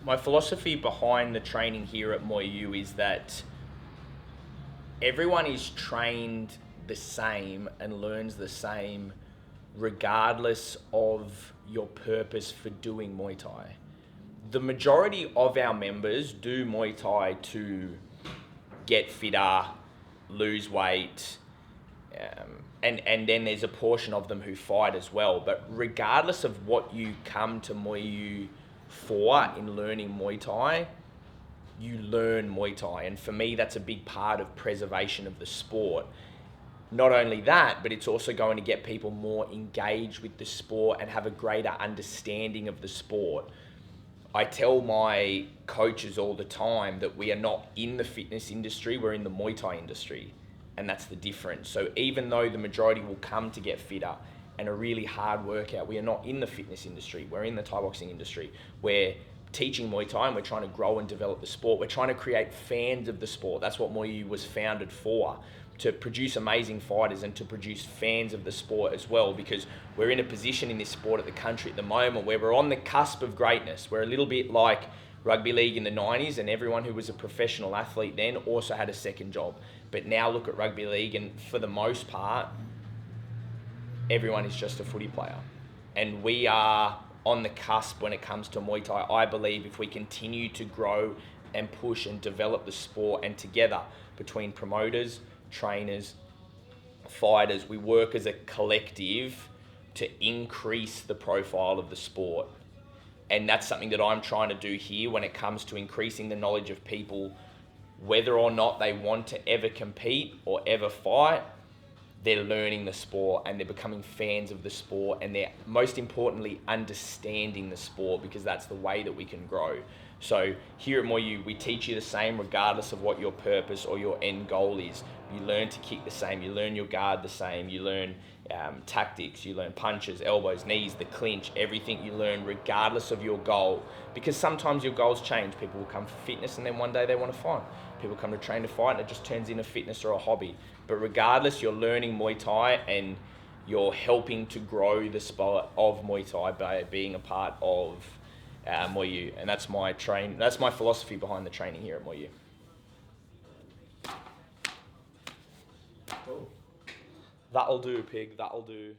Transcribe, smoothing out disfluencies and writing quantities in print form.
My philosophy behind the training here at Muay U is that everyone is trained the same and learns the same regardless of your purpose for doing Muay Thai. The majority of our members do Muay Thai to get fitter, lose weight, and then there's a portion of them who fight as well. But regardless of what you come to Muay U for in learning Muay Thai, you learn Muay Thai. And for me, that's a big part of preservation of the sport. Not only that, but it's also going to get people more engaged with the sport and have a greater understanding of the sport. I tell my coaches all the time that we are not in the fitness industry, we're in the Muay Thai industry. And that's the difference. So even though the majority will come to get fitter and a really hard workout, we are not in the fitness industry, we're in the Thai boxing industry. We're teaching Muay Thai and we're trying to grow and develop the sport. We're trying to create fans of the sport. That's what Muay U was founded for, to produce amazing fighters and to produce fans of the sport as well, because we're in a position in this sport at the country at the moment where we're on the cusp of greatness. We're a little bit like rugby league in the 90s, and everyone who was a professional athlete then also had a second job. But now look at rugby league, and for the most part, everyone is just a footy player. And we are on the cusp when it comes to Muay Thai. I believe if we continue to grow and push and develop the sport, and together between promoters, trainers, fighters, we work as a collective to increase the profile of the sport. And that's something that I'm trying to do here when it comes to increasing the knowledge of people, whether or not they want to ever compete or ever fight. They're learning the sport and they're becoming fans of the sport, and they're most importantly understanding the sport, because that's the way that we can grow. So here at Muay U, we teach you the same regardless of what your purpose or your end goal is. You learn to kick the same, you learn your guard the same, you learn tactics, you learn punches, elbows, knees, the clinch, everything you learn regardless of your goal. Because sometimes your goals change. People will come for fitness and then one day they want to fight. People come to train to fight and it just turns into fitness or a hobby. But regardless, you're learning Muay Thai and you're helping to grow the sport of Muay Thai by being a part of Muay U. And that's my philosophy behind the training here at Muay U. Cool. That'll do, pig, that'll do.